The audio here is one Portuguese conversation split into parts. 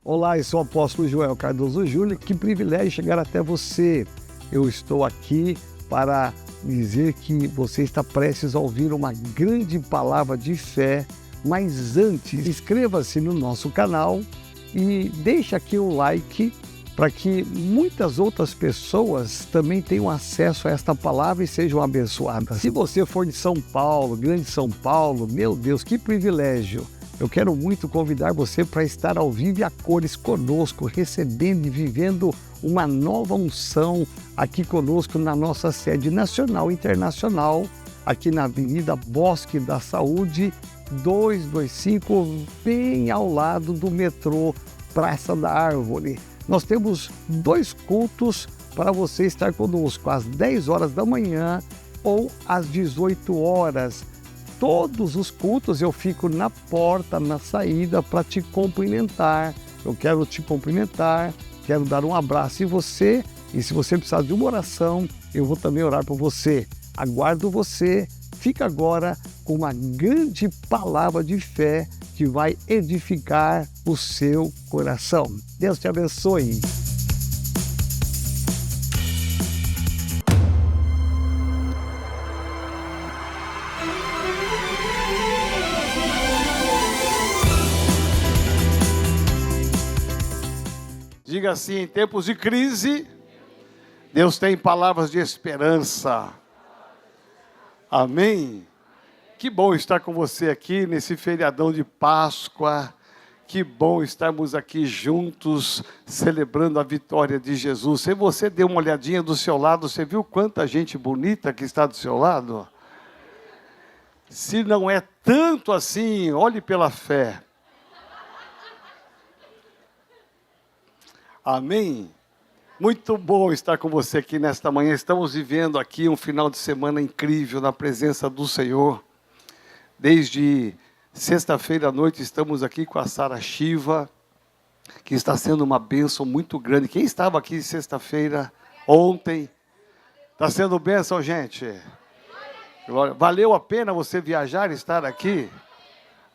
Olá, eu sou o apóstolo Joel Cardoso Júnior. Que privilégio chegar até você. Eu estou aqui para dizer que você está prestes a ouvir uma grande palavra de fé. Mas antes, inscreva-se no nosso canal e deixe aqui um like para que muitas outras pessoas também tenham acesso a esta palavra e sejam abençoadas. Se você for de São Paulo, Grande São Paulo, meu Deus, que privilégio! Eu quero muito convidar você para estar ao vivo e a cores conosco, recebendo e vivendo uma nova unção aqui conosco na nossa sede nacional e internacional, aqui na Avenida Bosque da Saúde, 225, bem ao lado do metrô Praça da Árvore. Nós temos 2 cultos para você estar conosco, às 10 horas da manhã ou às 18 horas. Todos os cultos eu fico na porta, na saída, para te cumprimentar. Eu quero te cumprimentar, quero dar um abraço em você. E se você precisar de uma oração, eu vou também orar por você. Aguardo você. Fica agora com uma grande palavra de fé que vai edificar o seu coração. Deus te abençoe. Diga assim: em tempos de crise, Deus tem palavras de esperança. Amém? Que bom estar com você aqui nesse feriadão de Páscoa. Que bom estarmos aqui juntos, celebrando a vitória de Jesus. Se você deu uma olhadinha do seu lado, você viu quanta gente bonita que está do seu lado? Se não é tanto assim, olhe pela fé. Amém? Muito bom estar com você aqui nesta manhã. Estamos vivendo aqui um final de semana incrível na presença do Senhor. Desde sexta-feira à noite estamos aqui com a Sara Shiva, que está sendo uma bênção muito grande. Quem estava aqui sexta-feira, ontem? Está sendo bênção, gente? Glória. Valeu a pena você viajar e estar aqui?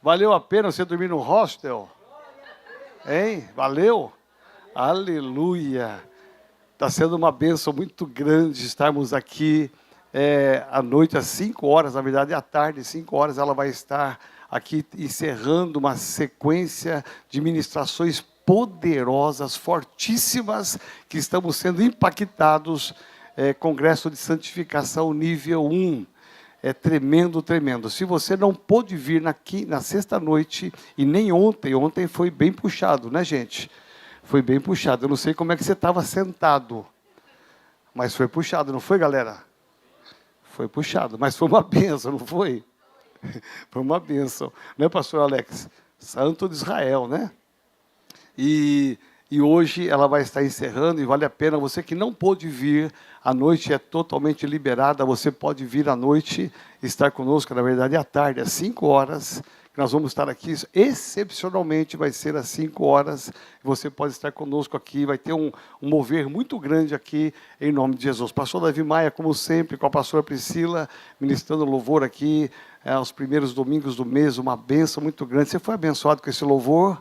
Valeu a pena você dormir no hostel? Hein? Valeu? Aleluia! Está sendo uma bênção muito grande estarmos aqui à noite, às 5 horas, na verdade, à tarde, 5 horas, ela vai estar aqui encerrando uma sequência de ministrações poderosas, fortíssimas, que estamos sendo impactados, Congresso de Santificação nível 1. É tremendo, tremendo. Se você não pôde vir na sexta-noite, e nem ontem foi bem puxado, né, gente? Foi bem puxado. Eu não sei como é que você estava sentado, mas foi puxado, não foi, galera? Foi puxado, mas foi uma bênção, não foi? Foi uma bênção. Não é, pastor Alex? Santo de Israel, né? E hoje ela vai estar encerrando, e vale a pena, você que não pôde vir, a noite é totalmente liberada, você pode vir à noite, estar conosco, na verdade, à tarde, às 5 horas, nós vamos estar aqui, excepcionalmente vai ser às 5 horas, você pode estar conosco aqui, vai ter um mover muito grande aqui, em nome de Jesus. Pastor Davi Maia, como sempre, com a pastora Priscila, ministrando louvor aqui, aos primeiros domingos do mês, uma bênção muito grande. Você foi abençoado com esse louvor?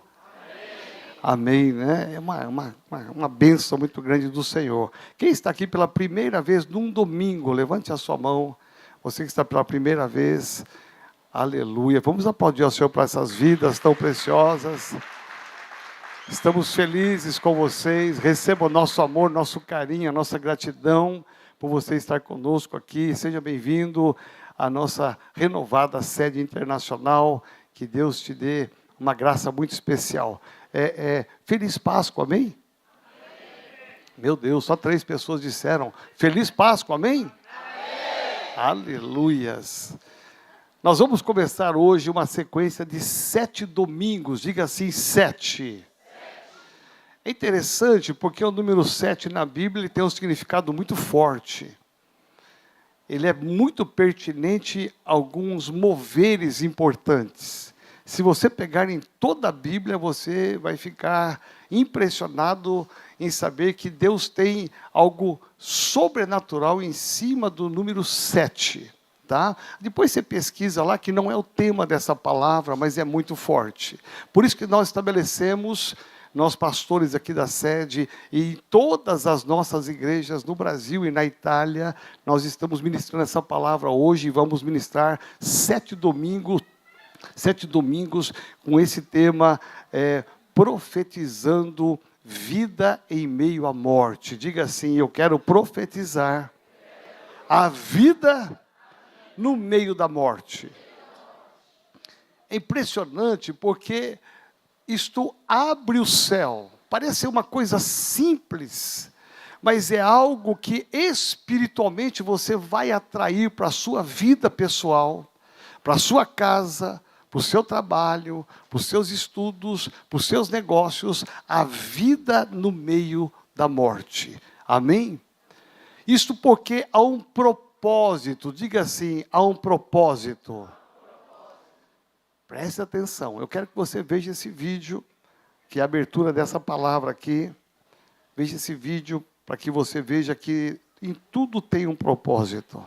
Amém, né? É uma bênção muito grande do Senhor. Quem está aqui pela primeira vez num domingo, levante a sua mão. Você que está pela primeira vez, aleluia. Vamos aplaudir ao Senhor para essas vidas tão preciosas. Estamos felizes com vocês. Receba o nosso amor, nosso carinho, a nossa gratidão por você estar conosco aqui. Seja bem-vindo à nossa renovada sede internacional. Que Deus te dê uma graça muito especial. Feliz Páscoa, amém? Meu Deus, só 3 pessoas disseram Feliz Páscoa, amém? Aleluias. Nós vamos começar hoje uma sequência de 7 domingos, diga assim, 7. É interessante porque o número 7 na Bíblia ele tem um significado muito forte. Ele é muito pertinente a alguns moveres importantes. Se você pegar em toda a Bíblia, você vai ficar impressionado em saber que Deus tem algo sobrenatural em cima do número 7. Tá? Depois você pesquisa lá, que não é o tema dessa palavra, mas é muito forte. Por isso que nós estabelecemos nós pastores aqui da sede e em todas as nossas igrejas no Brasil e na Itália, nós estamos ministrando essa palavra hoje e vamos ministrar 7 domingos com esse tema, profetizando vida em meio à morte. Diga assim: eu quero profetizar a vida no meio da morte. É impressionante porque isto abre o céu. Parece uma coisa simples, mas é algo que espiritualmente você vai atrair para a sua vida pessoal, para a sua casa, para o seu trabalho, para os seus estudos, para os seus negócios, a vida no meio da morte. Amém? Isto porque há um propósito, diga assim, há um propósito. Preste atenção, eu quero que você veja esse vídeo, que é a abertura dessa palavra aqui. Veja esse vídeo para que você veja que em tudo tem um propósito.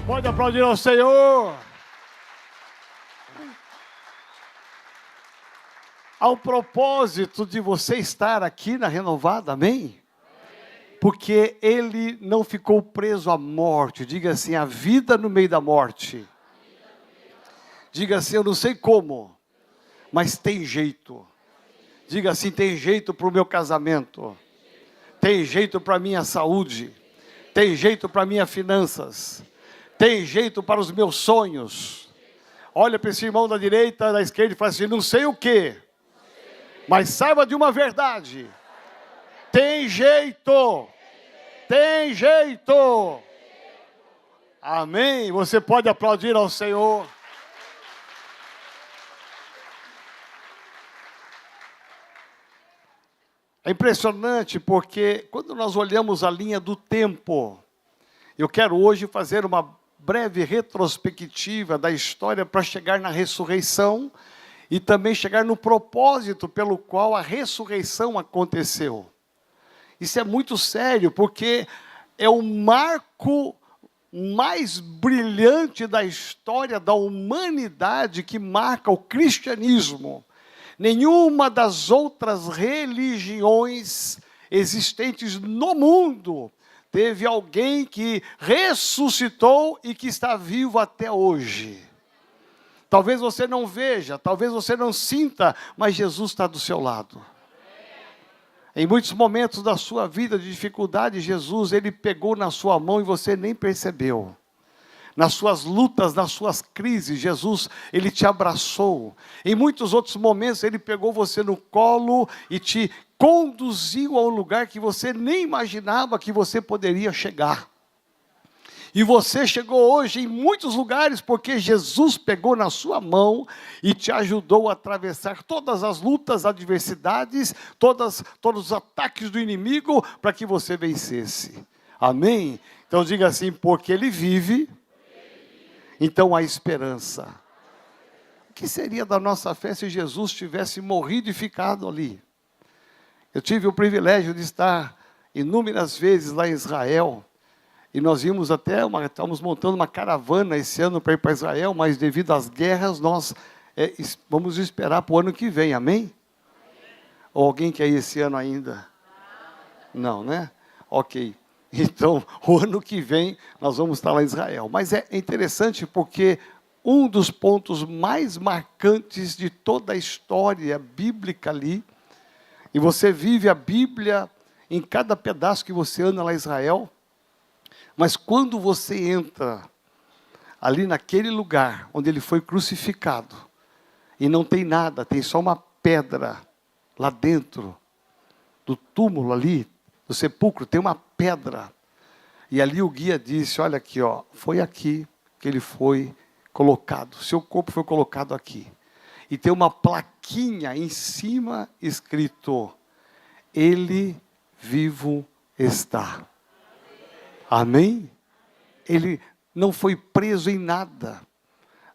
Pode aplaudir ao Senhor. Ao propósito de você estar aqui na Renovada, amém? Porque ele não ficou preso à morte. Diga assim: a vida no meio da morte. Diga assim: eu não sei como, mas tem jeito. Diga assim: tem jeito para o meu casamento. Tem jeito para a minha saúde. Tem jeito para minhas finanças. Tem jeito para os meus sonhos. Olha para esse irmão da direita, da esquerda e fala assim: não sei o que, mas saiba de uma verdade. Tem jeito. Tem jeito. Amém? Você pode aplaudir ao Senhor. É impressionante porque quando nós olhamos a linha do tempo, eu quero hoje fazer uma breve retrospectiva da história para chegar na ressurreição e também chegar no propósito pelo qual a ressurreição aconteceu. Isso é muito sério, porque é o marco mais brilhante da história da humanidade que marca o cristianismo. Nenhuma das outras religiões existentes no mundo teve alguém que ressuscitou e que está vivo até hoje. Talvez você não veja, talvez você não sinta, mas Jesus está do seu lado. Em muitos momentos da sua vida de dificuldade, Jesus, ele pegou na sua mão e você nem percebeu. Nas suas lutas, nas suas crises, Jesus, ele te abraçou. Em muitos outros momentos, ele pegou você no colo e te conduziu a um lugar que você nem imaginava que você poderia chegar. E você chegou hoje em muitos lugares porque Jesus pegou na sua mão e te ajudou a atravessar todas as lutas, adversidades, todos os ataques do inimigo para que você vencesse. Amém? Então diga assim: porque ele vive, então há esperança. O que seria da nossa fé se Jesus tivesse morrido e ficado ali? Eu tive o privilégio de estar inúmeras vezes lá em Israel, e nós vimos até, estamos montando uma caravana esse ano para ir para Israel, mas devido às guerras, nós vamos esperar para o ano que vem, amém? Ou alguém quer ir esse ano ainda? Não, né? Ok. Então, o ano que vem, nós vamos estar lá em Israel. Mas é interessante porque um dos pontos mais marcantes de toda a história bíblica ali, e você vive a Bíblia em cada pedaço que você anda lá em Israel, mas quando você entra ali naquele lugar onde ele foi crucificado, e não tem nada, tem só uma pedra lá dentro do túmulo ali, do sepulcro, tem uma pedra. E ali o guia disse, olha aqui, ó, foi aqui que ele foi colocado, seu corpo foi colocado aqui. E tem uma plaquinha em cima escrito, ele vivo está. Amém? Ele não foi preso em nada.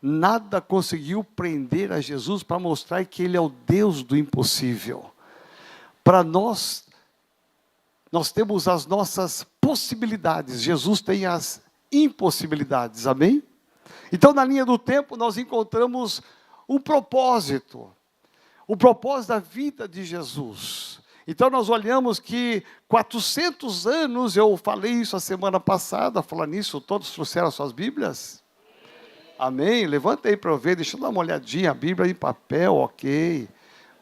Nada conseguiu prender a Jesus para mostrar que ele é o Deus do impossível. Para nós temos as nossas possibilidades. Jesus tem as impossibilidades. Amém? Então, na linha do tempo, nós encontramos um propósito. O propósito da vida de Jesus. Então, nós olhamos que 400 anos, eu falei isso a semana passada, falando nisso, todos trouxeram as suas Bíblias? Amém? Levanta aí para eu ver, deixa eu dar uma olhadinha, a Bíblia em papel, ok.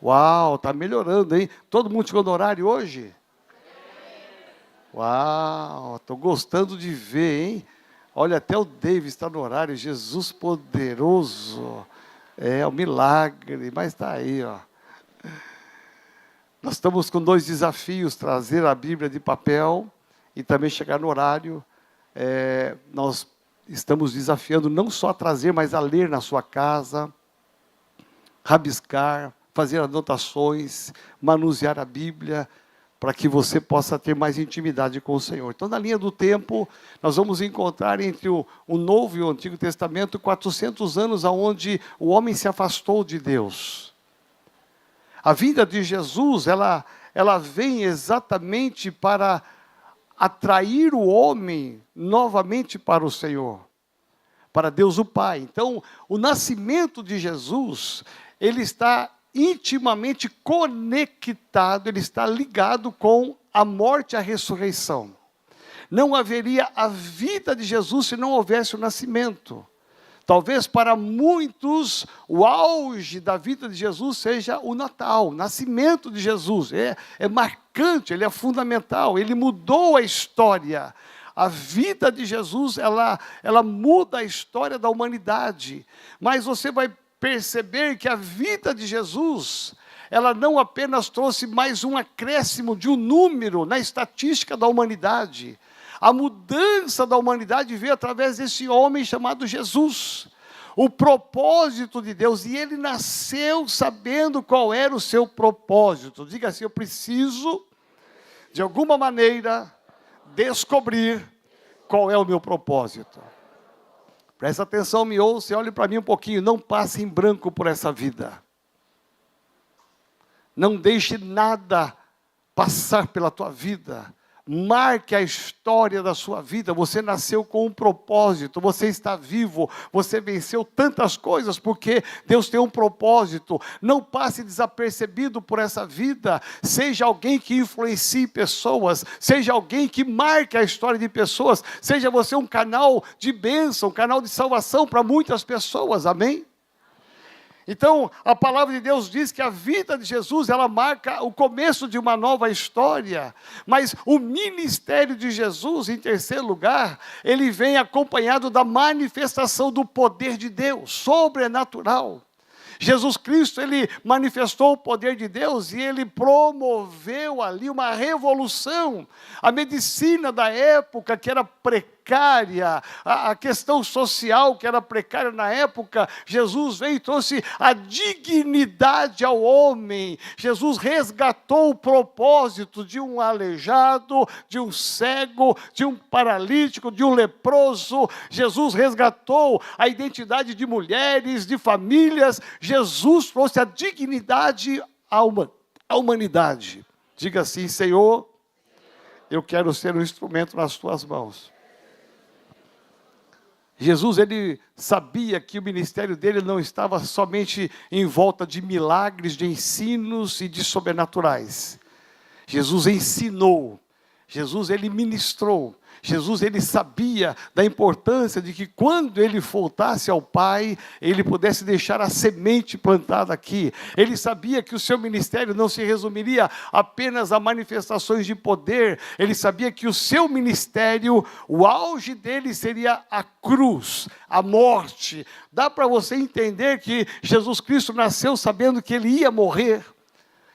Uau, está melhorando, hein? Todo mundo chegou no horário hoje? Uau, estou gostando de ver, hein? Olha, até o David está no horário, Jesus poderoso. É um milagre, mas está aí, ó. Nós estamos com 2 desafios, trazer a Bíblia de papel e também chegar no horário. Nós estamos desafiando não só a trazer, mas a ler na sua casa, rabiscar, fazer anotações, manusear a Bíblia, para que você possa ter mais intimidade com o Senhor. Então, na linha do tempo, nós vamos encontrar entre o Novo e o Antigo Testamento 400 anos onde o homem se afastou de Deus. A vinda de Jesus, ela vem exatamente para atrair o homem novamente para o Senhor, para Deus o Pai. Então, o nascimento de Jesus, ele está intimamente conectado, ele está ligado com a morte e a ressurreição. Não haveria a vida de Jesus se não houvesse o nascimento. Talvez para muitos o auge da vida de Jesus seja o Natal, o nascimento de Jesus. É marcante, ele é fundamental, ele mudou a história. A vida de Jesus, ela muda a história da humanidade. Mas você vai perceber que a vida de Jesus, ela não apenas trouxe mais um acréscimo de um número na estatística da humanidade. A mudança da humanidade veio através desse homem chamado Jesus. O propósito de Deus, e ele nasceu sabendo qual era o seu propósito. Diga assim, eu preciso, de alguma maneira, descobrir qual é o meu propósito. Presta atenção, me ouça e olhe para mim um pouquinho. Não passe em branco por essa vida. Não deixe nada passar pela tua vida. Marque a história da sua vida. Você nasceu com um propósito, você está vivo, você venceu tantas coisas porque Deus tem um propósito. Não passe desapercebido por essa vida. Seja alguém que influencie pessoas, seja alguém que marque a história de pessoas, seja você um canal de bênção, um canal de salvação para muitas pessoas, amém? Então, a palavra de Deus diz que a vida de Jesus, ela marca o começo de uma nova história. Mas o ministério de Jesus, em terceiro lugar, ele vem acompanhado da manifestação do poder de Deus, sobrenatural. Jesus Cristo, ele manifestou o poder de Deus e ele promoveu ali uma revolução. A medicina da época, que era precária, a questão social que era precária na época, Jesus veio e trouxe a dignidade ao homem. Jesus resgatou o propósito de um aleijado, de um cego, de um paralítico, de um leproso. Jesus resgatou a identidade de mulheres, de famílias. Jesus trouxe a dignidade à humanidade. Diga assim, Senhor, eu quero ser um instrumento nas tuas mãos. Jesus, ele sabia que o ministério dele não estava somente em volta de milagres, de ensinos e de sobrenaturais. Jesus ensinou, Jesus, ele ministrou. Jesus, ele sabia da importância de que quando ele voltasse ao Pai, ele pudesse deixar a semente plantada aqui. Ele sabia que o seu ministério não se resumiria apenas a manifestações de poder. Ele sabia que o seu ministério, o auge dele seria a cruz, a morte. Dá para você entender que Jesus Cristo nasceu sabendo que ele ia morrer.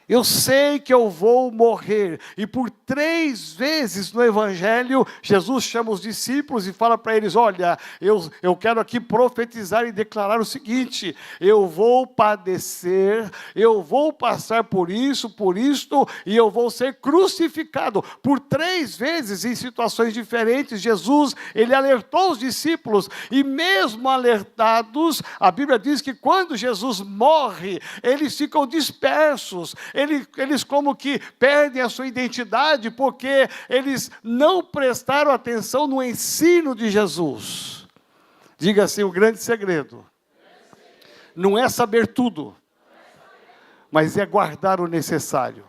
Eu sei que eu vou morrer. E por 3 vezes no Evangelho, Jesus chama os discípulos e fala para eles, olha, eu quero aqui profetizar e declarar o seguinte, eu vou padecer, eu vou passar por isso, por isto, e eu vou ser crucificado. Por 3 vezes, em situações diferentes, Jesus, ele alertou os discípulos, e mesmo alertados, a Bíblia diz que quando Jesus morre, eles ficam dispersos, eles como que perdem a sua identidade, porque eles não prestaram atenção no ensino de Jesus. Diga assim, o grande segredo não é saber tudo, mas é guardar o necessário.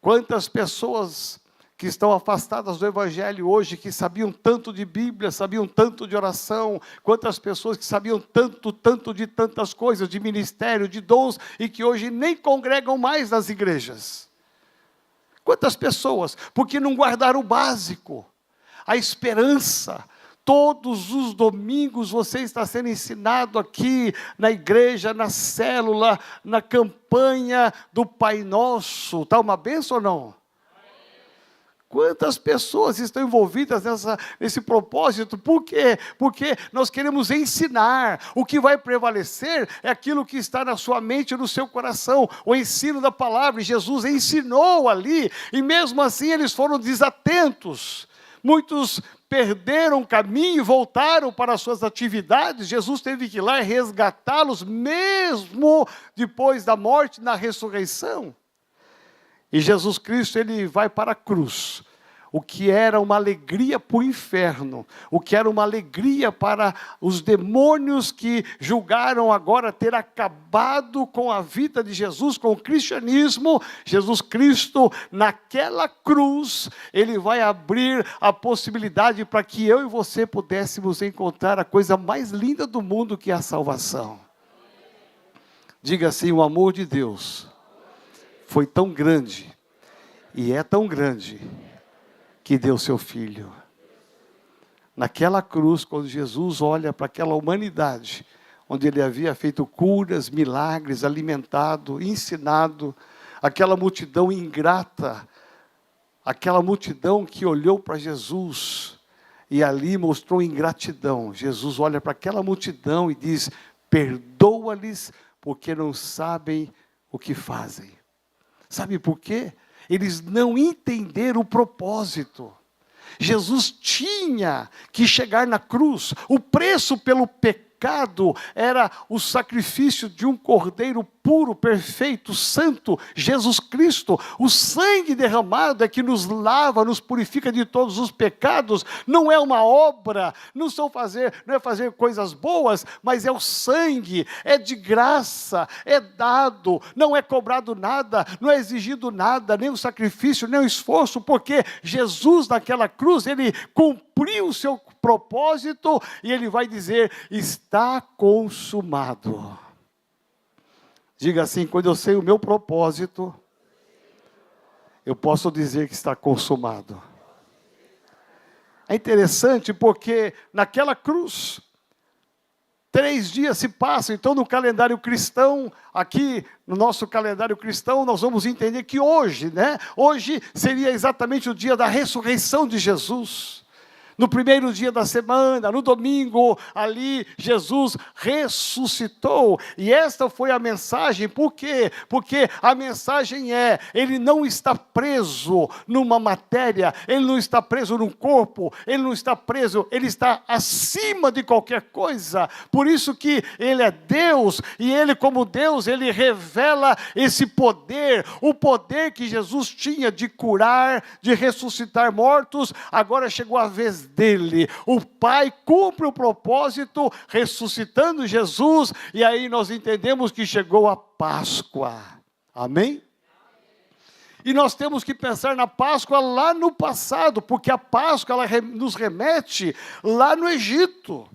Quantas pessoas que estão afastadas do Evangelho hoje, que sabiam tanto de Bíblia, sabiam tanto de oração, quantas pessoas que sabiam tanto de tantas coisas, de ministério, de dons, e que hoje nem congregam mais nas igrejas. Quantas pessoas, porque não guardaram o básico, a esperança. Todos os domingos você está sendo ensinado aqui na igreja, na célula, na campanha do Pai Nosso. Está uma bênção ou não? Quantas pessoas estão envolvidas nesse propósito? Por quê? Porque nós queremos ensinar. O que vai prevalecer é aquilo que está na sua mente e no seu coração. O ensino da palavra. E Jesus ensinou ali. E mesmo assim eles foram desatentos. Muitos perderam o caminho e voltaram para as suas atividades. Jesus teve que ir lá e resgatá-los, mesmo depois da morte, na ressurreição. E Jesus Cristo, ele vai para a cruz, o que era uma alegria para o inferno, o que era uma alegria para os demônios que julgaram agora ter acabado com a vida de Jesus, com o cristianismo. Jesus Cristo, naquela cruz, ele vai abrir a possibilidade para que eu e você pudéssemos encontrar a coisa mais linda do mundo, que é a salvação. Diga assim, o amor de Deus foi tão grande, e é tão grande, que deu seu Filho. Naquela cruz, quando Jesus olha para aquela humanidade, onde ele havia feito curas, milagres, alimentado, ensinado, aquela multidão ingrata, aquela multidão que olhou para Jesus, e ali mostrou ingratidão. Jesus olha para aquela multidão e diz, perdoa-lhes, porque não sabem o que fazem. Sabe por quê? Eles não entenderam o propósito. Jesus tinha que chegar na cruz. O preço pelo pecado era o sacrifício de um cordeiro puro, perfeito, santo, Jesus Cristo. O sangue derramado é que nos lava, nos purifica de todos os pecados. Não é uma obra, não é fazer coisas boas, mas é o sangue, é de graça, é dado, não é cobrado nada, não é exigido nada, nem o sacrifício, nem o esforço, porque Jesus naquela cruz, ele cumpriu o seu propósito, e ele vai dizer, está consumado. Diga assim, quando eu sei o meu propósito, eu posso dizer que está consumado. É interessante porque naquela cruz, 3 dias se passam. Então no calendário cristão, aqui no nosso calendário cristão, nós vamos entender que hoje, hoje seria exatamente o dia da ressurreição de Jesus. No primeiro dia da semana, no domingo, ali Jesus ressuscitou. E esta foi a mensagem. Por quê? Porque a mensagem é: ele não está preso numa matéria, ele não está preso num corpo, ele não está preso, ele está acima de qualquer coisa. Por isso que ele é Deus, e ele, como Deus, ele revela esse poder, o poder que Jesus tinha de curar, de ressuscitar mortos. Agora chegou a vez dele. O Pai cumpre o propósito ressuscitando Jesus, e aí nós entendemos que chegou a Páscoa. Amém? E nós temos que pensar na Páscoa lá no passado, porque a Páscoa ela nos remete lá no Egito.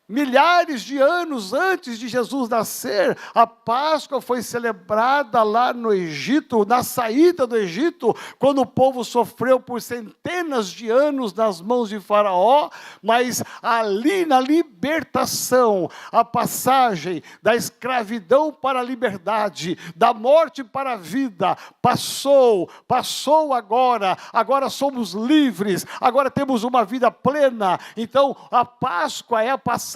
Milhares de anos antes de Jesus nascer, a Páscoa foi celebrada lá no Egito, na saída do Egito, quando o povo sofreu por centenas de anos nas mãos de Faraó, mas ali na libertação, a passagem da escravidão para a liberdade, da morte para a vida, passou agora somos livres, agora temos uma vida plena. Então a Páscoa é a passagem,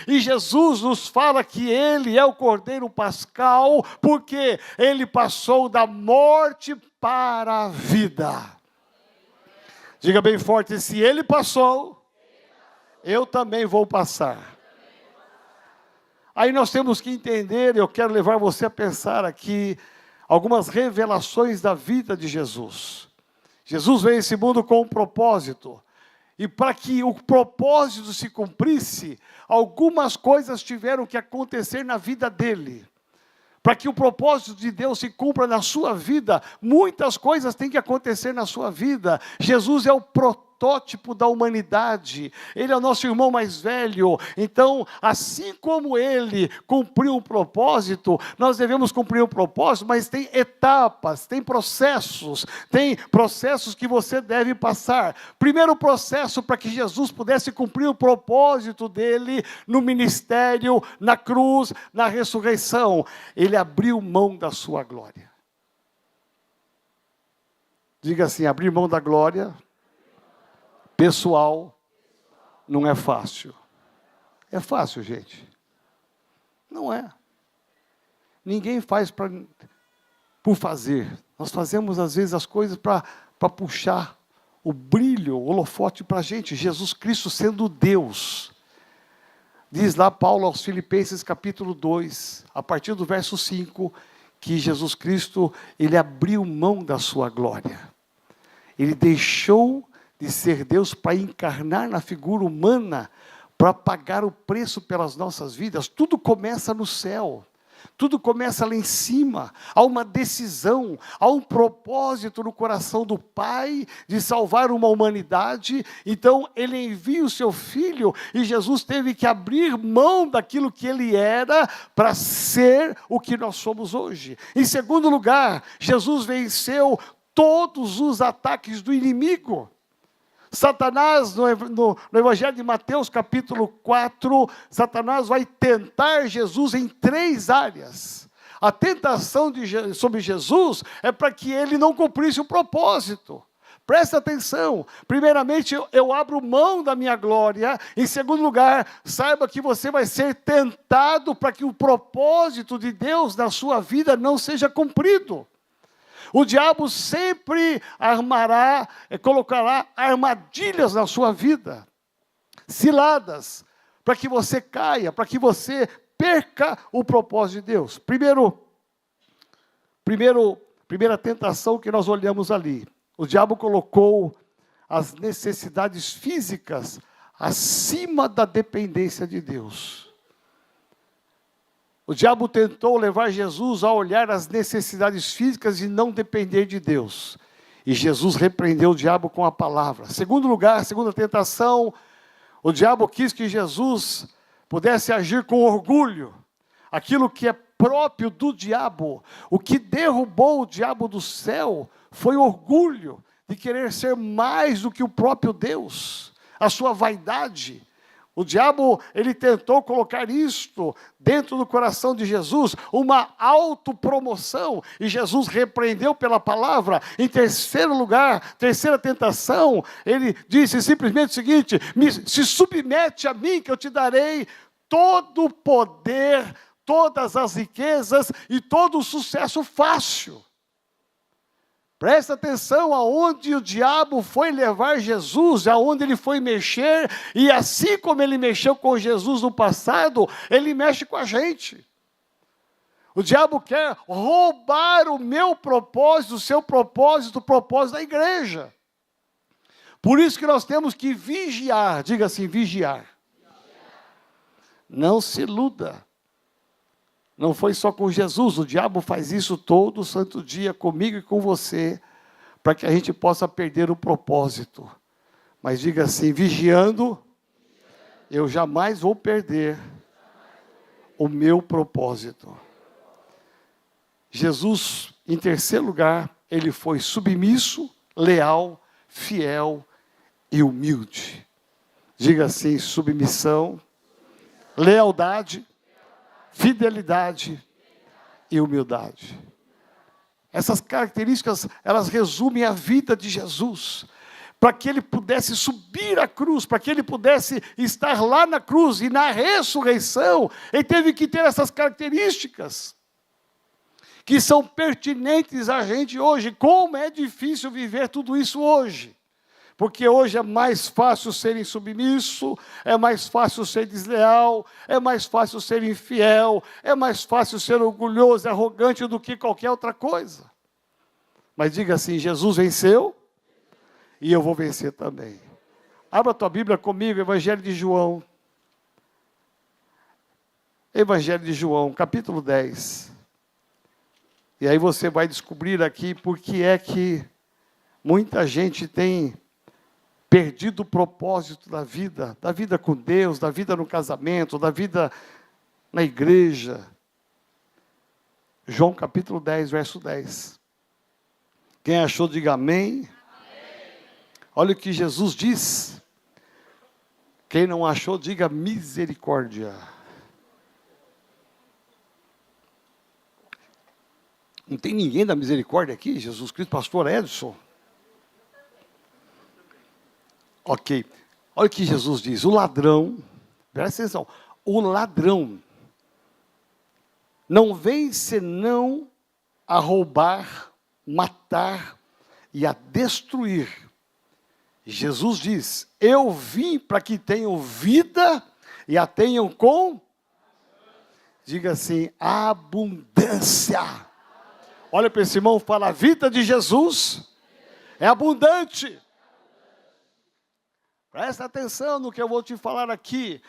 e Jesus nos fala que ele é o Cordeiro Pascal, porque ele passou da morte para a vida. Diga bem forte: se ele passou, eu também vou passar. Aí nós temos que entender, eu quero levar você a pensar aqui, algumas revelações da vida de Jesus. Jesus veio a esse mundo com um propósito. E para que o propósito se cumprisse, algumas coisas tiveram que acontecer na vida dele. Para que o propósito de Deus se cumpra na sua vida, muitas coisas têm que acontecer na sua vida. Jesus é o protótipo da humanidade, ele é o nosso irmão mais velho. Então, assim como ele cumpriu um propósito, nós devemos cumprir um propósito, mas tem etapas, tem processos que você deve passar. Primeiro processo para que Jesus pudesse cumprir o propósito dele no ministério, na cruz, na ressurreição, ele abriu mão da sua glória. Diga assim: abrir mão da glória pessoal não é fácil. É fácil, gente? Não é. Ninguém faz por fazer. Nós fazemos às vezes as coisas para puxar o brilho, o holofote para a gente. Jesus Cristo sendo Deus. Diz lá Paulo aos Filipenses capítulo 2, a partir do verso 5, que Jesus Cristo, ele abriu mão da sua glória. Ele deixou de ser Deus para encarnar na figura humana, para pagar o preço pelas nossas vidas. Tudo começa no céu. Tudo começa lá em cima. Há uma decisão, há um propósito no coração do Pai de salvar uma humanidade. Então ele envia o seu Filho, e Jesus teve que abrir mão daquilo que ele era para ser o que nós somos hoje. Em segundo lugar, Jesus venceu todos os ataques do inimigo. Satanás, no Evangelho de Mateus, capítulo 4, Satanás vai tentar Jesus em 3 áreas. A tentação sobre Jesus é para que ele não cumprisse o propósito. Presta atenção. Primeiramente, eu abro mão da minha glória. Em segundo lugar, saiba que você vai ser tentado para que o propósito de Deus na sua vida não seja cumprido. O diabo sempre colocará armadilhas na sua vida, ciladas, para que você caia, para que você perca o propósito de Deus. Primeira tentação que nós olhamos ali, o diabo colocou as necessidades físicas acima da dependência de Deus. O diabo tentou levar Jesus a olhar as necessidades físicas e não depender de Deus. E Jesus repreendeu o diabo com a palavra. Segundo lugar, segunda tentação, o diabo quis que Jesus pudesse agir com orgulho. Aquilo que é próprio do diabo. O que derrubou o diabo do céu foi orgulho, de querer ser mais do que o próprio Deus. A sua vaidade. O diabo, ele tentou colocar isto dentro do coração de Jesus, uma autopromoção, e Jesus repreendeu pela palavra. Em terceiro lugar, terceira tentação, ele disse simplesmente o seguinte: se submete a mim que eu te darei todo o poder, todas as riquezas e todo o sucesso fácil. Presta atenção aonde o diabo foi levar Jesus, aonde ele foi mexer, e assim como ele mexeu com Jesus no passado, ele mexe com a gente. O diabo quer roubar o meu propósito, o seu propósito, o propósito da igreja. Por isso que nós temos que vigiar, diga assim, vigiar. Não se iluda. Não foi só com Jesus, o diabo faz isso todo santo dia comigo e com você, para que a gente possa perder o propósito. Mas diga assim, vigiando, eu jamais vou perder o meu propósito. Jesus, em terceiro lugar, ele foi submisso, leal, fiel e humilde. Diga assim, submissão, lealdade, fidelidade e humildade. Essas características, elas resumem a vida de Jesus. Para que ele pudesse subir à cruz, para que ele pudesse estar lá na cruz e na ressurreição, ele teve que ter essas características, que são pertinentes a gente hoje. Como é difícil viver tudo isso hoje. Porque hoje é mais fácil ser insubmisso, é mais fácil ser desleal, é mais fácil ser infiel, é mais fácil ser orgulhoso, arrogante do que qualquer outra coisa. Mas diga assim, Jesus venceu e eu vou vencer também. Abra a tua Bíblia comigo, Evangelho de João. Evangelho de João, capítulo 10. E aí você vai descobrir aqui por que é que muita gente tem perdido o propósito da vida com Deus, da vida no casamento, da vida na igreja. João capítulo 10, verso 10. Quem achou, diga amém. Amém. Olha o que Jesus diz. Quem não achou, diga misericórdia. Não tem ninguém da misericórdia aqui? Jesus Cristo, pastor Edson. Ok, olha o que Jesus diz, o ladrão, presta atenção, o ladrão não vem senão a roubar, matar e a destruir. Jesus diz, eu vim para que tenham vida e a tenham com, diga assim, abundância. Olha para esse irmão, fala, a vida de Jesus é abundante. Presta atenção no que eu vou te falar aqui.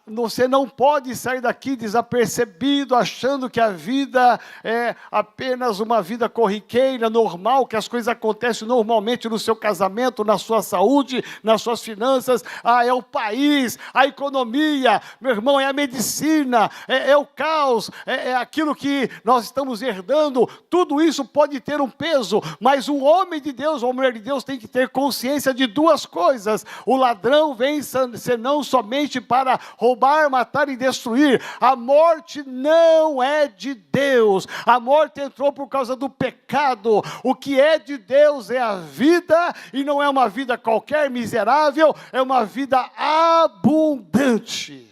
Você não pode sair daqui desapercebido, achando que a vida é apenas uma vida corriqueira, normal, que as coisas acontecem normalmente no seu casamento, na sua saúde, nas suas finanças. É o país, a economia, meu irmão, é a medicina, é o caos, é aquilo que nós estamos herdando. Tudo isso pode ter um peso, mas um homem de Deus, uma mulher de Deus tem que ter consciência de duas coisas. O ladrão vem senão somente para roubar, matar e destruir. A morte não é de Deus. A morte entrou por causa do pecado. O que é de Deus é a vida, e não é uma vida qualquer, miserável, é uma vida abundante.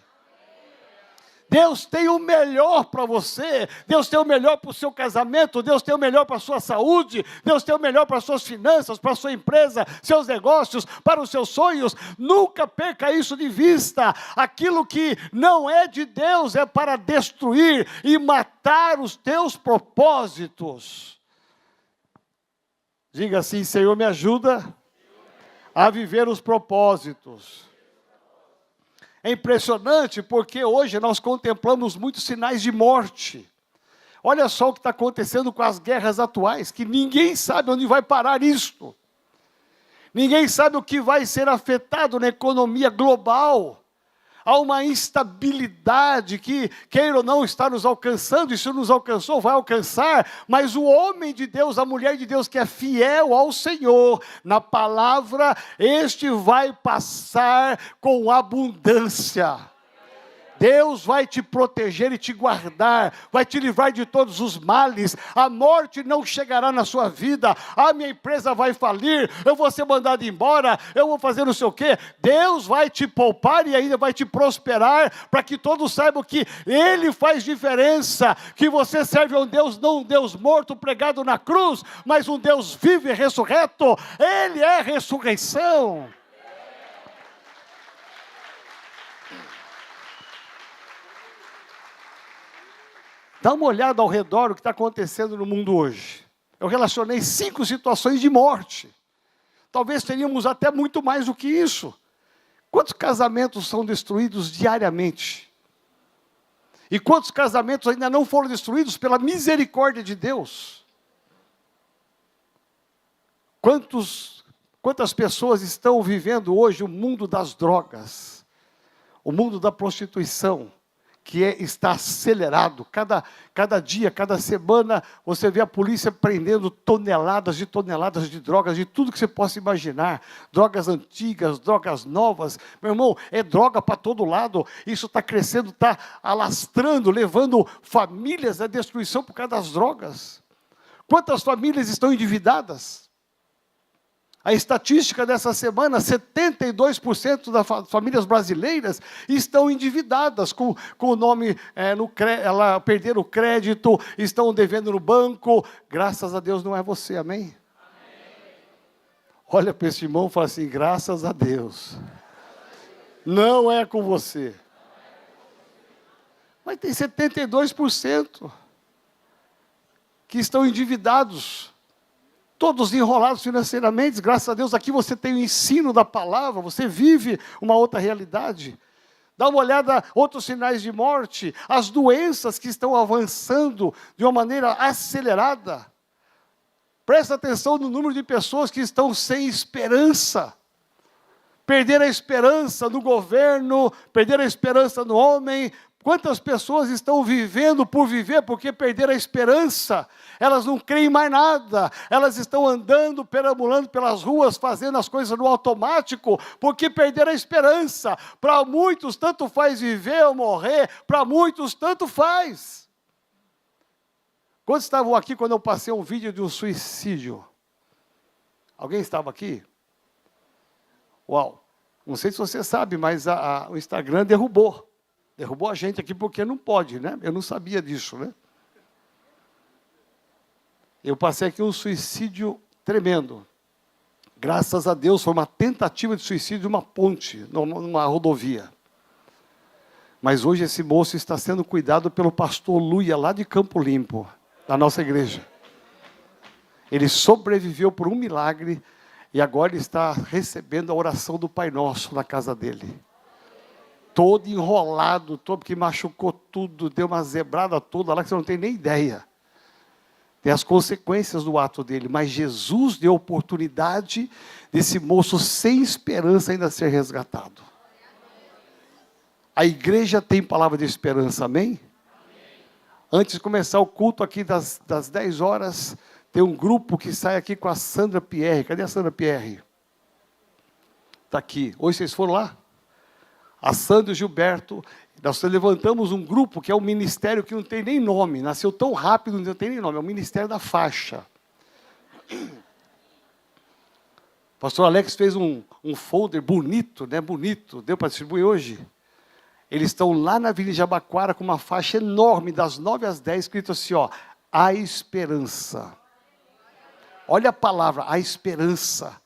Deus tem o melhor para você, Deus tem o melhor para o seu casamento, Deus tem o melhor para a sua saúde, Deus tem o melhor para as suas finanças, para a sua empresa, seus negócios, para os seus sonhos. Nunca perca isso de vista. Aquilo que não é de Deus é para destruir e matar os teus propósitos. Diga assim, Senhor, me ajuda a viver os propósitos. É impressionante porque hoje nós contemplamos muitos sinais de morte. Olha só o que está acontecendo com as guerras atuais, que ninguém sabe onde vai parar isto. Ninguém sabe o que vai ser afetado na economia global. há uma instabilidade que, queira ou não, está nos alcançando, e se nos alcançou, vai alcançar, mas o homem de Deus, a mulher de Deus que é fiel ao Senhor, na palavra, este vai passar com abundância. Deus vai te proteger e te guardar, vai te livrar de todos os males, a morte não chegará na sua vida, a minha empresa vai falir, eu vou ser mandado embora, eu vou fazer não sei o quê. Deus vai te poupar e ainda vai te prosperar, para que todos saibam que Ele faz diferença, que você serve a um Deus, não um Deus morto pregado na cruz, mas um Deus vivo e ressurreto. Ele é a ressurreição. Dá uma olhada ao redor o que está acontecendo no mundo hoje. Eu relacionei 5 situações de morte. Talvez teríamos até muito mais do que isso. Quantos casamentos são destruídos diariamente? E quantos casamentos ainda não foram destruídos pela misericórdia de Deus? Quantas pessoas estão vivendo hoje o mundo das drogas, o mundo da prostituição, que está acelerado, cada dia, cada semana, você vê a polícia prendendo toneladas de drogas, de tudo que você possa imaginar, drogas antigas, drogas novas, meu irmão, é droga para todo lado, isso está crescendo, está alastrando, levando famílias à destruição por causa das drogas. Quantas famílias estão endividadas? A estatística dessa semana, 72% das famílias brasileiras estão endividadas, com o nome, ela perderam o crédito, estão devendo no banco. Graças a Deus não é você, amém? Olha para esse irmão e fala assim, graças a Deus. Não é com você. Mas tem 72% que estão endividados. Todos enrolados financeiramente, graças a Deus, aqui você tem o ensino da palavra, você vive uma outra realidade. Dá uma olhada, outros sinais de morte, as doenças que estão avançando de uma maneira acelerada. Presta atenção no número de pessoas que estão sem esperança. Perder a esperança no governo, perder a esperança no homem. Quantas pessoas estão vivendo por viver porque perderam a esperança? Elas não creem mais nada, elas estão andando, perambulando pelas ruas, fazendo as coisas no automático, porque perderam a esperança. Para muitos, tanto faz viver ou morrer, para muitos, tanto faz. Quantos estavam aqui quando eu passei um vídeo de um suicídio? Alguém estava aqui? Uau, não sei se você sabe, mas o Instagram derrubou a gente aqui porque não pode, né? Eu não sabia disso, né? Eu passei aqui um suicídio tremendo. Graças a Deus, foi uma tentativa de suicídio de uma ponte, numa rodovia. Mas hoje esse moço está sendo cuidado pelo pastor Luia, lá de Campo Limpo, da nossa igreja. Ele sobreviveu por um milagre e agora ele está recebendo a oração do Pai Nosso na casa dele. Todo enrolado, todo que machucou tudo, deu uma zebrada toda lá que você não tem nem ideia. Tem as consequências do ato dele, mas Jesus deu oportunidade desse moço sem esperança ainda ser resgatado. A igreja tem palavra de esperança, amém? Antes de começar o culto aqui das 10 horas, tem um grupo que sai aqui com a Sandra Pierre. Cadê a Sandra Pierre? Está aqui. Hoje vocês foram lá? A Sandra e o Gilberto, nós levantamos um grupo que é um ministério que não tem nem nome, nasceu tão rápido, não tem nem nome, é o Ministério da Faixa. O pastor Alex fez um folder bonito, né? Bonito, deu para distribuir hoje? Eles estão lá na Avenida Jabaquara com uma faixa enorme, das 9 às 10, escrito assim, ó, a esperança. Olha a palavra, a esperança.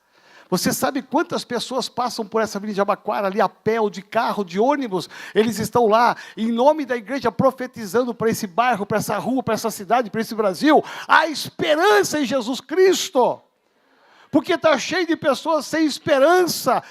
Você sabe quantas pessoas passam por essa Avenida Jabaquara, ali a pé, ou de carro, de ônibus? Eles estão lá, em nome da igreja, profetizando para esse bairro, para essa rua, para essa cidade, para esse Brasil, a esperança em Jesus Cristo. Porque está cheio de pessoas sem esperança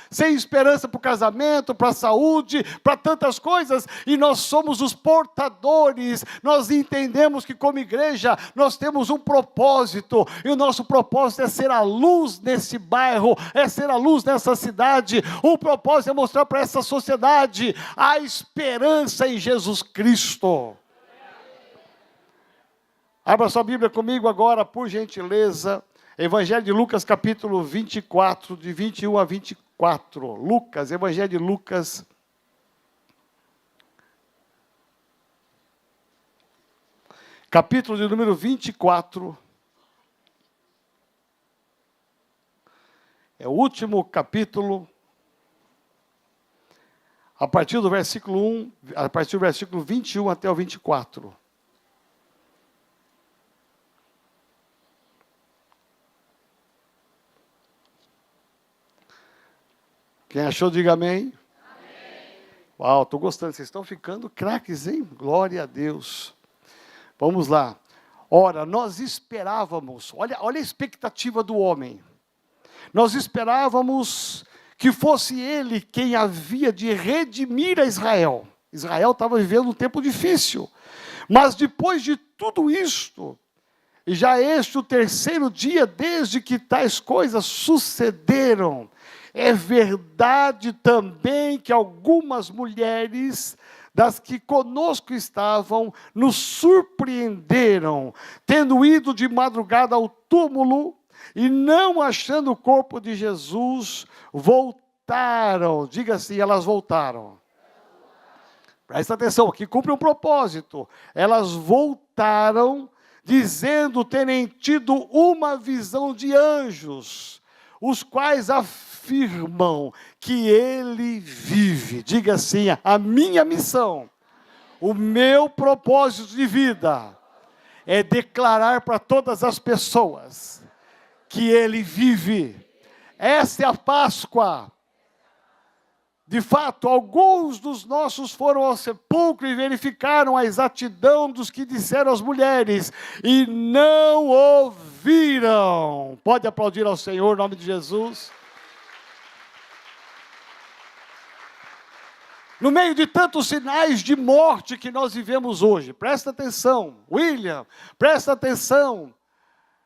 para o casamento, para a saúde, para tantas coisas, e nós somos os portadores. Nós entendemos que como igreja nós temos um propósito, e o nosso propósito é ser a luz nesse bairro, é ser a luz nessa cidade. O propósito é mostrar para essa sociedade a esperança em Jesus Cristo. Abra sua Bíblia comigo agora, por gentileza. Evangelho de Lucas, capítulo 24, de 21 a 24. Lucas, Evangelho de Lucas. Capítulo de número 24. É o último capítulo. A partir do versículo 1, a partir do versículo 21 até o 24. Quem achou, diga amém. Amém. Uau, estou gostando. Vocês estão ficando craques, hein? Glória a Deus. Vamos lá. Ora, nós esperávamos, olha a expectativa do homem. Nós esperávamos que fosse ele quem havia de redimir a Israel. Israel estava vivendo um tempo difícil. Mas depois de tudo isto, e já este o terceiro dia desde que tais coisas sucederam, é verdade também que algumas mulheres das que conosco estavam nos surpreenderam, tendo ido de madrugada ao túmulo e não achando o corpo de Jesus, voltaram. Diga assim, elas voltaram. Presta atenção, aqui cumpre um propósito. Elas voltaram dizendo terem tido uma visão de anjos, os quais afirmam que ele vive. Diga assim, a minha missão, o meu propósito de vida é declarar para todas as pessoas que ele vive. Essa é a Páscoa. De fato, alguns dos nossos foram ao sepulcro e verificaram a exatidão dos que disseram as mulheres, e não ouviram. Pode aplaudir ao Senhor, em nome de Jesus. No meio de tantos sinais de morte que nós vivemos hoje, presta atenção, William, presta atenção.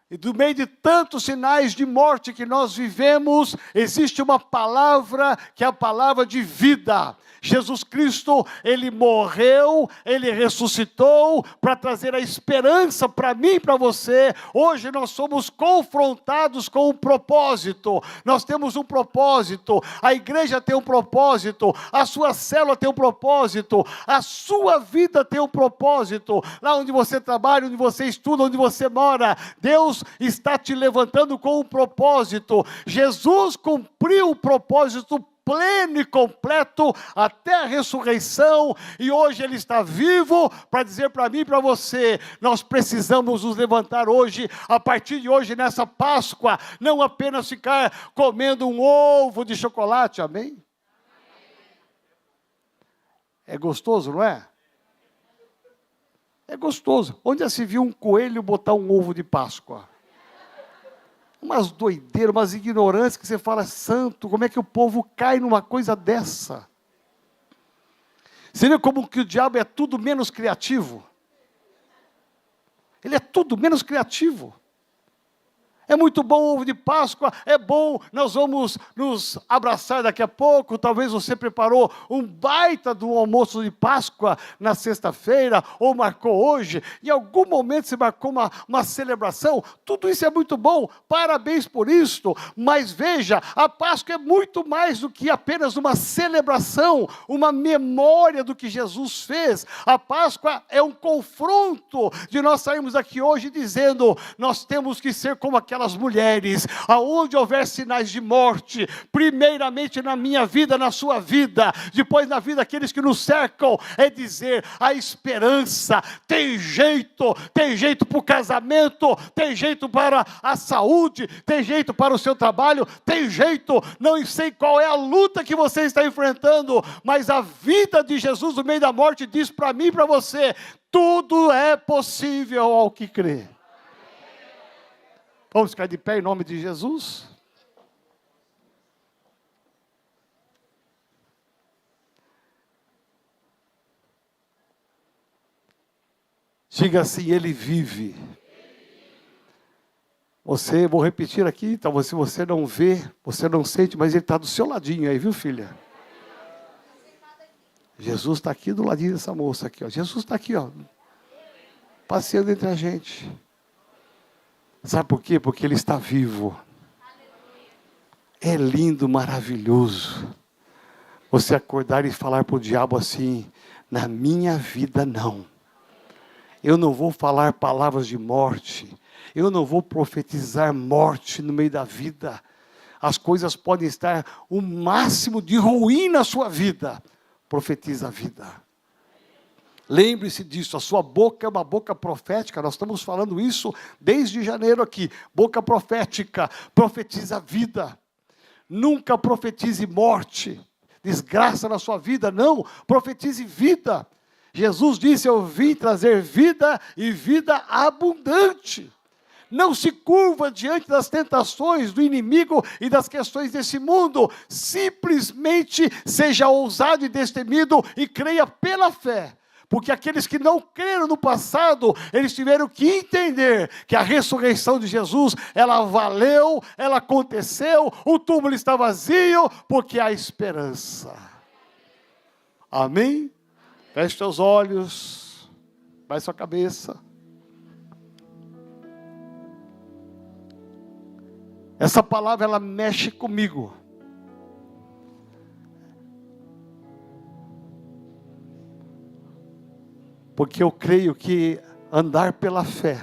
E do meio de tantos sinais de morte que nós vivemos, existe uma palavra que é a palavra de vida. Jesus Cristo, ele morreu, ele ressuscitou para trazer a esperança para mim e para você. Hoje nós somos confrontados com um propósito. Nós temos um propósito, a igreja tem um propósito, a sua célula tem um propósito, a sua vida tem um propósito. Lá onde você trabalha, onde você estuda, onde você mora, Deus está te levantando com um propósito. Jesus cumpriu o propósito pleno e completo até a ressurreição, e hoje ele está vivo para dizer para mim e para você, nós precisamos nos levantar hoje, a partir de hoje, nessa Páscoa, não apenas ficar comendo um ovo de chocolate, amém? É gostoso, não é? É gostoso. Onde já se viu um coelho botar um ovo de Páscoa? Umas doideiras, umas ignorâncias que você fala, santo, como é que o povo cai numa coisa dessa? Você vê como que o diabo é tudo menos criativo? Ele é tudo menos criativo. É muito bom o ovo de Páscoa, é bom, nós vamos nos abraçar daqui a pouco, talvez você preparou um baita do almoço de Páscoa na sexta-feira, ou marcou hoje, em algum momento você marcou uma celebração, tudo isso é muito bom, parabéns por isso, mas veja, a Páscoa é muito mais do que apenas uma celebração, uma memória do que Jesus fez. A Páscoa é um confronto de nós sairmos aqui hoje dizendo, nós temos que ser como aquelas mulheres, aonde houver sinais de morte, primeiramente na minha vida, na sua vida, depois na vida daqueles que nos cercam, é dizer, a esperança, tem jeito para o casamento, tem jeito para a saúde, tem jeito para o seu trabalho, tem jeito, não sei qual é a luta que você está enfrentando, mas a vida de Jesus no meio da morte diz para mim e para você, tudo é possível ao que crê. Vamos ficar de pé em nome de Jesus? Diga assim: Ele vive. Vou repetir aqui, então, se você não vê, você não sente, mas Ele está do seu ladinho aí, viu, filha? Jesus está aqui do ladinho dessa moça aqui, ó. Jesus está aqui, ó, passeando entre a gente. Sabe por quê? Porque Ele está vivo. É lindo, maravilhoso você acordar e falar para o diabo assim: na minha vida não. Eu não vou falar palavras de morte. Eu não vou profetizar morte no meio da vida. As coisas podem estar o máximo de ruim na sua vida. Profetiza a vida. Lembre-se disso, a sua boca é uma boca profética. Nós estamos falando isso desde janeiro aqui. Boca profética, profetiza a vida. Nunca profetize morte, desgraça na sua vida. Não, profetize vida. Jesus disse: eu vim trazer vida e vida abundante. Não se curva diante das tentações do inimigo e das questões desse mundo. Simplesmente seja ousado e destemido e creia pela fé. Porque aqueles que não creram no passado, eles tiveram que entender que a ressurreição de Jesus, ela valeu, ela aconteceu, o túmulo está vazio, porque há esperança. Amém? Feche seus olhos, baixe sua cabeça. Essa palavra, ela mexe comigo. Porque eu creio que andar pela fé,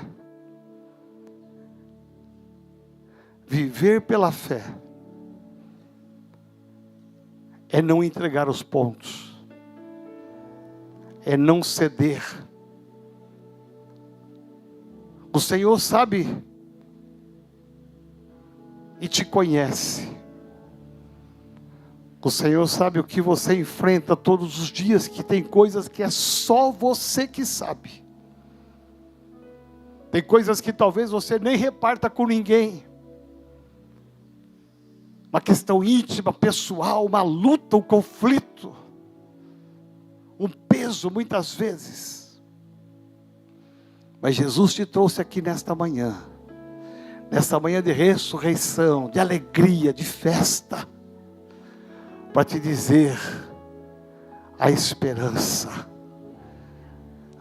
viver pela fé, é não entregar os pontos, é não ceder. O Senhor sabe e te conhece. O Senhor sabe o que você enfrenta todos os dias, que tem coisas que é só você que sabe. Tem coisas que talvez você nem reparta com ninguém. Uma questão íntima, pessoal, uma luta, um conflito. Um peso muitas vezes. Mas Jesus te trouxe aqui nesta manhã de ressurreição, de alegria, de festa, para te dizer a esperança.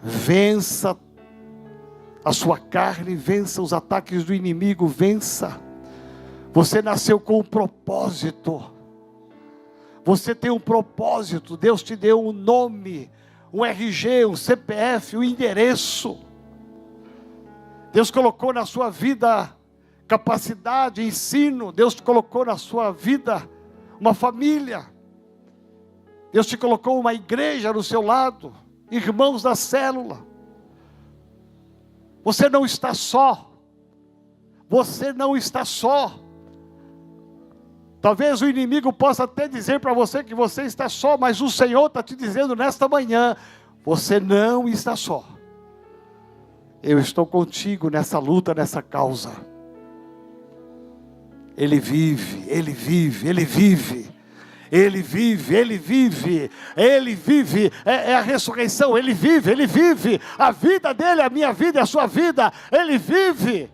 Vença a sua carne, vença os ataques do inimigo, vença. Você nasceu com um propósito. Você tem um propósito. Deus te deu um nome, um RG, um CPF, um endereço. Deus colocou na sua vida capacidade, ensino. Deus colocou na sua vida uma família. Deus te colocou uma igreja no seu lado, irmãos da célula. Você não está só. Você não está só. Talvez o inimigo possa até dizer para você que você está só, mas o Senhor está te dizendo nesta manhã: você não está só. Eu estou contigo nessa luta, nessa causa. Ele vive, Ele vive, Ele vive. Ele vive, Ele vive, Ele vive, é a ressurreição, Ele vive, a vida dele, a minha vida, a sua vida, Ele vive,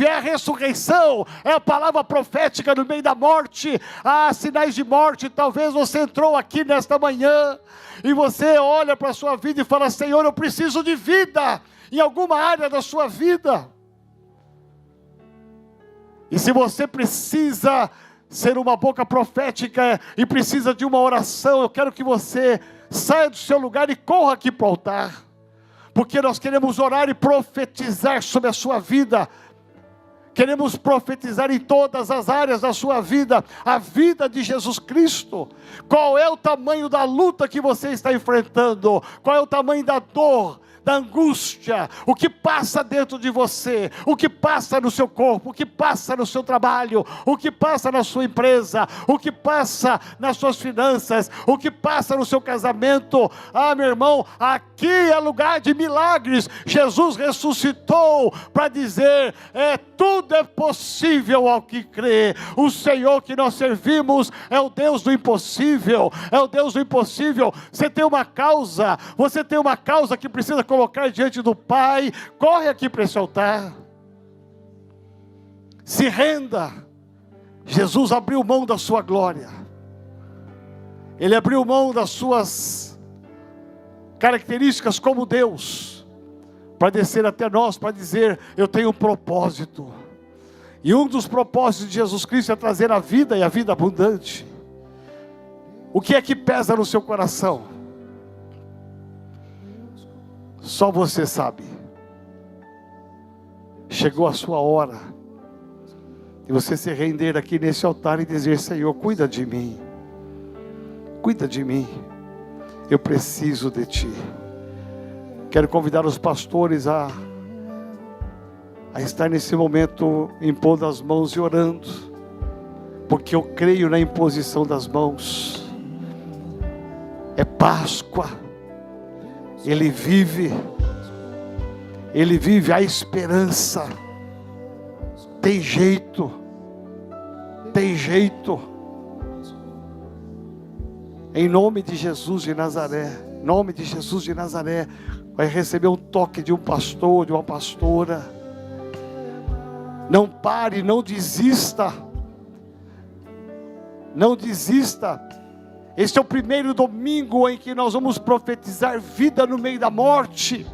é a ressurreição, é a palavra profética no meio da morte, há sinais de morte. Talvez você entrou aqui nesta manhã, e você olha para a sua vida e fala: Senhor, eu preciso de vida, em alguma área da sua vida. E se você precisa ser uma boca profética e precisa de uma oração, eu quero que você saia do seu lugar e corra aqui para o altar, porque nós queremos orar e profetizar sobre a sua vida. Queremos profetizar em todas as áreas da sua vida, a vida de Jesus Cristo. Qual é o tamanho da luta que você está enfrentando? Qual é o tamanho da dor, da angústia, o que passa dentro de você, o que passa no seu corpo, o que passa no seu trabalho, o que passa na sua empresa, o que passa nas suas finanças, o que passa no seu casamento. Ah, meu irmão, aqui é lugar de milagres. Jesus ressuscitou para dizer: tudo é possível ao que crê. O Senhor que nós servimos é o Deus do impossível, é o Deus do impossível. Você tem uma causa que precisa colocar diante do Pai, corre aqui para esse altar, se renda. Jesus abriu mão da sua glória, Ele abriu mão das suas características como Deus, para descer até nós, para dizer: eu tenho um propósito. E um dos propósitos de Jesus Cristo é trazer a vida e a vida abundante. O que é que pesa no seu coração? Só você sabe. Chegou a sua hora de você se render aqui nesse altar e dizer: Senhor, cuida de mim. Cuida de mim. Eu preciso de Ti. Quero convidar os pastores a estar nesse momento impondo as mãos e orando, porque eu creio na imposição das mãos. É Páscoa, Ele vive a esperança. Tem jeito, em nome de Jesus de Nazaré, em nome de Jesus de Nazaré, vai receber um toque de um pastor, de uma pastora. Não pare, não desista. Não desista. Este é o primeiro domingo em que nós vamos profetizar vida no meio da morte.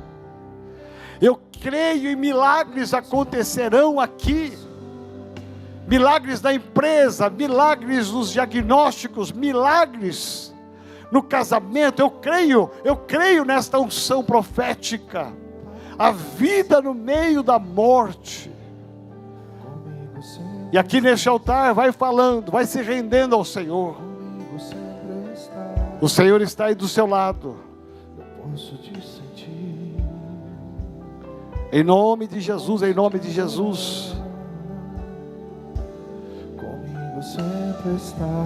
Eu creio em milagres acontecerão aqui. Milagres na empresa, milagres nos diagnósticos, milagres no casamento. Eu creio nesta unção profética. A vida no meio da morte. E aqui neste altar, vai falando, vai se rendendo ao Senhor. O Senhor está aí do seu lado. Em nome de Jesus, em nome de Jesus. Comigo sempre está.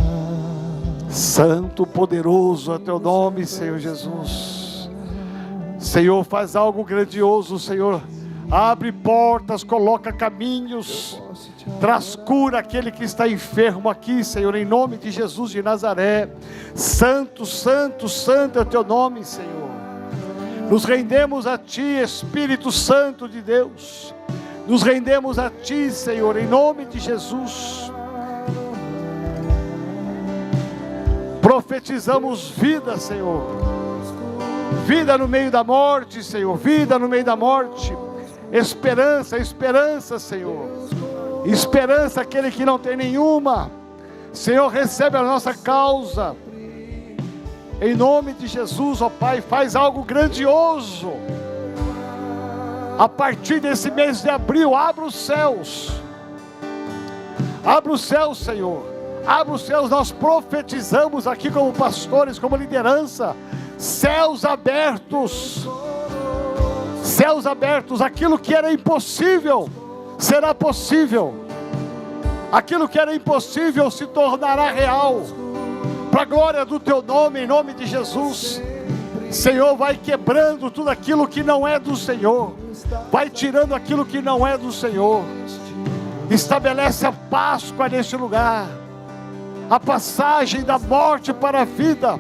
Santo, poderoso é teu nome, Senhor Jesus. Senhor, faz algo grandioso, Senhor. Abre portas, coloca caminhos, traz cura àquele que está enfermo aqui, Senhor, em nome de Jesus de Nazaré. Santo, santo, santo é o teu nome, Senhor. Nos rendemos a Ti, Espírito Santo de Deus. Nos rendemos a Ti, Senhor, em nome de Jesus. Profetizamos vida, Senhor. Vida no meio da morte, Senhor. Vida no meio da morte. Esperança, esperança, Senhor. Esperança aquele que não tem nenhuma. Senhor, recebe a nossa causa. Em nome de Jesus, ó Pai, faz algo grandioso. A partir desse mês de abril, abra os céus. Abra os céus, Senhor. Abra os céus, nós profetizamos aqui como pastores, como liderança. Céus abertos. Céus abertos, aquilo que era impossível será possível. Aquilo que era impossível se tornará real. Para a glória do Teu nome, em nome de Jesus. Senhor, vai quebrando tudo aquilo que não é do Senhor. Vai tirando aquilo que não é do Senhor. Estabelece a Páscoa neste lugar. A passagem da morte para a vida.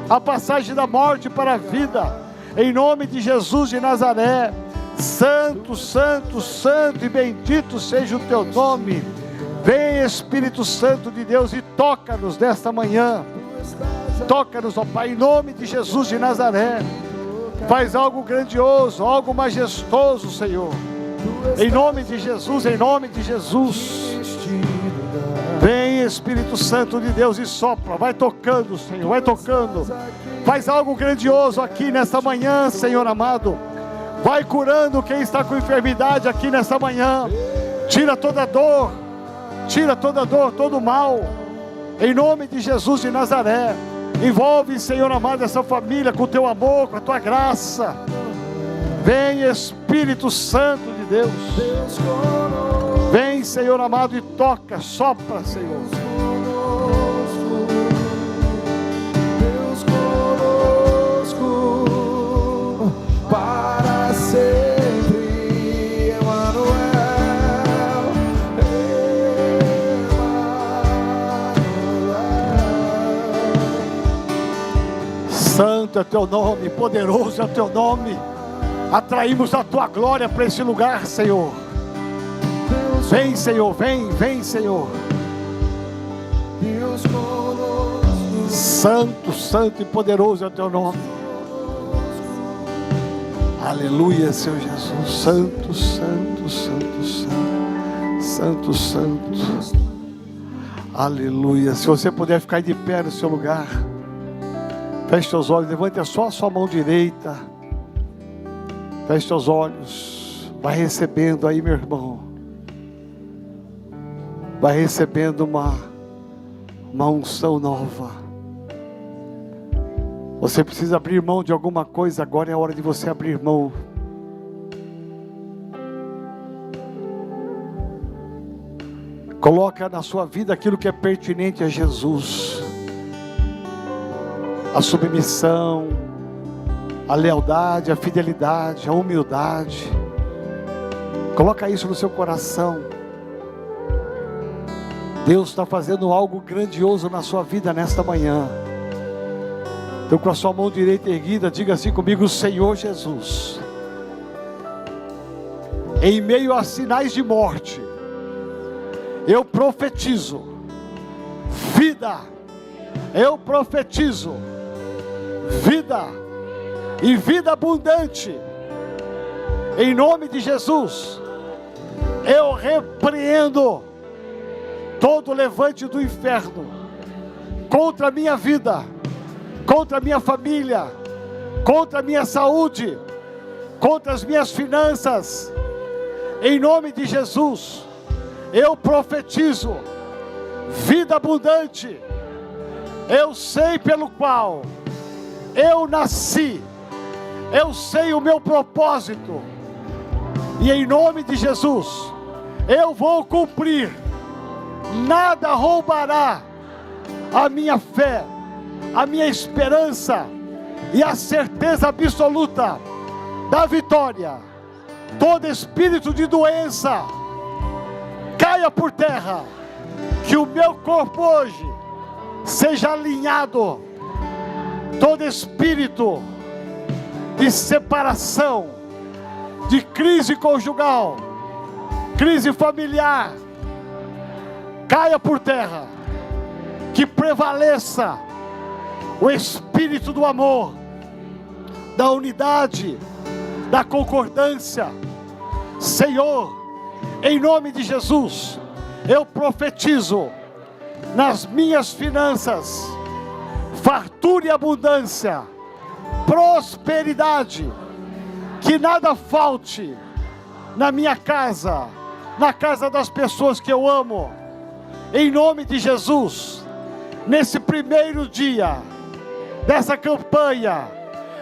A passagem da morte para a vida. Em nome de Jesus de Nazaré. Santo, santo, santo e bendito seja o Teu nome. Vem, Espírito Santo de Deus, e toca-nos nesta manhã. Toca-nos, ó Pai, em nome de Jesus de Nazaré. Faz algo grandioso, algo majestoso, Senhor. Em nome de Jesus, em nome de Jesus. Vem, Espírito Santo de Deus, e sopra. Vai tocando, Senhor, vai tocando. Faz algo grandioso aqui nesta manhã, Senhor amado. Vai curando quem está com enfermidade aqui nesta manhã. Tira toda dor, todo mal. Em nome de Jesus de Nazaré. Envolve, Senhor amado, essa família com o Teu amor, com a Tua graça. Vem, Espírito Santo de Deus. Vem, Senhor amado, e toca, sopra, Senhor. Deus conosco para sempre, Emmanuel. Santo é teu nome, poderoso é teu nome. Atraímos a tua glória para esse lugar, Senhor. Vem, Senhor, vem, Senhor. Santo, santo e poderoso é o teu nome. Aleluia, Senhor Jesus. Santo, santo, santo, santo. Santo, santo. Aleluia. Se você puder ficar de pé no seu lugar, feche seus olhos, levante só a sua mão direita. Feche seus olhos. Vai recebendo aí, meu irmão. Vai recebendo uma unção nova. Você precisa abrir mão de alguma coisa, agora é a hora de você abrir mão. Coloca na sua vida aquilo que é pertinente a Jesus. A submissão, a lealdade, a fidelidade, a humildade. Coloca isso no seu coração. Deus está fazendo algo grandioso na sua vida nesta manhã. Então, com a sua mão direita erguida, diga assim comigo: Senhor Jesus, em meio a sinais de morte, eu profetizo vida. Eu profetizo vida e vida abundante. Em nome de Jesus, eu repreendo todo levante do inferno contra a minha vida, contra a minha família, contra a minha saúde, contra as minhas finanças. Em nome de Jesus, eu profetizo vida abundante. Eu sei pelo qual eu nasci, eu sei o meu propósito, e em nome de Jesus, eu vou cumprir. Nada roubará a minha fé, a minha esperança e a certeza absoluta da vitória. Todo espírito de doença caia por terra, que o meu corpo hoje seja alinhado. Todo espírito de separação, de crise conjugal, crise familiar, caia por terra. Que prevaleça o espírito do amor, da unidade, da concordância. Senhor, em nome de Jesus, eu profetizo nas minhas finanças fartura e abundância, prosperidade, que nada falte na minha casa, na casa das pessoas que eu amo. Em nome de Jesus, nesse primeiro dia dessa campanha,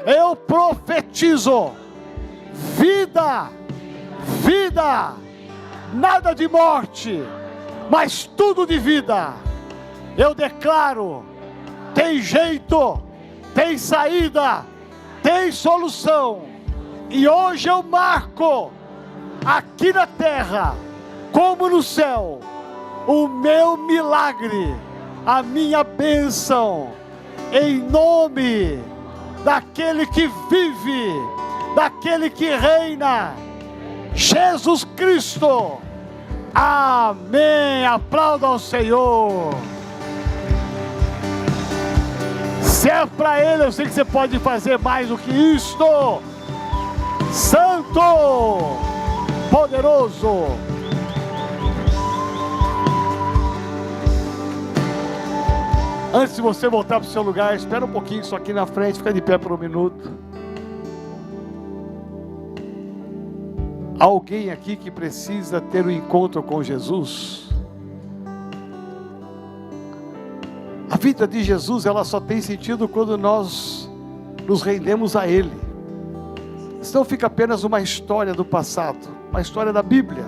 eu profetizo vida, vida, nada de morte, mas tudo de vida. Eu declaro: tem jeito, tem saída, tem solução. E hoje eu marco aqui na terra, como no céu, o meu milagre, a minha bênção, em nome daquele que vive, daquele que reina, Jesus Cristo. Amém. Aplauda ao Senhor. Se é para Ele, eu sei que você pode fazer mais do que isto. Santo, poderoso. Antes de você voltar para o seu lugar, espera um pouquinho, só aqui na frente, fica de pé por um minuto. Alguém aqui que precisa ter um encontro com Jesus? A vida de Jesus, ela só tem sentido quando nós nos rendemos a Ele. Senão fica apenas uma história do passado, uma história da Bíblia.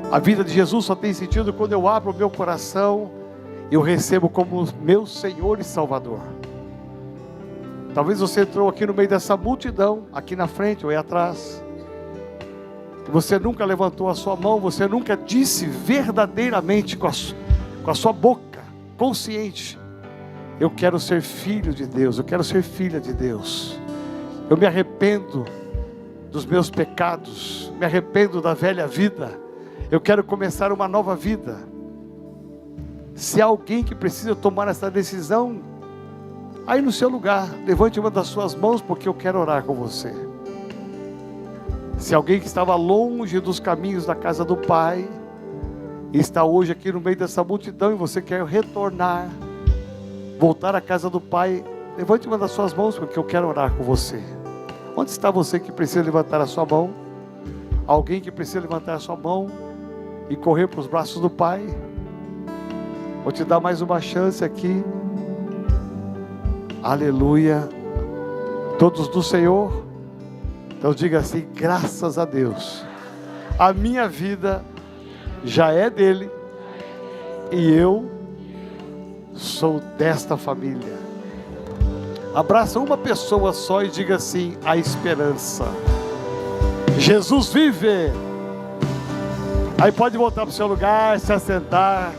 A vida de Jesus só tem sentido quando eu abro o meu coração e eu recebo como meu Senhor e Salvador. Talvez você entrou aqui no meio dessa multidão, aqui na frente ou aí atrás. Você nunca levantou a sua mão, você nunca disse verdadeiramente com a sua boca, consciente: Eu quero ser filho de Deus, eu quero ser filha de Deus. Eu me arrependo dos meus pecados, me arrependo da velha vida. Eu quero começar uma nova vida. Se há alguém que precisa tomar essa decisão, aí no seu lugar, levante uma das suas mãos, porque eu quero orar com você. Se alguém que estava longe dos caminhos da casa do Pai, e está hoje aqui no meio dessa multidão, e você quer retornar, voltar à casa do Pai, levante uma das suas mãos, porque eu quero orar com você. Onde está você que precisa levantar a sua mão? Alguém que precisa levantar a sua mão e correr para os braços do Pai? Vou te dar mais uma chance aqui. Aleluia. Todos do Senhor. Então diga assim: graças a Deus, a minha vida já é dele, e eu sou desta família. Abraça uma pessoa só e diga assim: a esperança. Jesus vive. Aí pode voltar para o seu lugar, se assentar.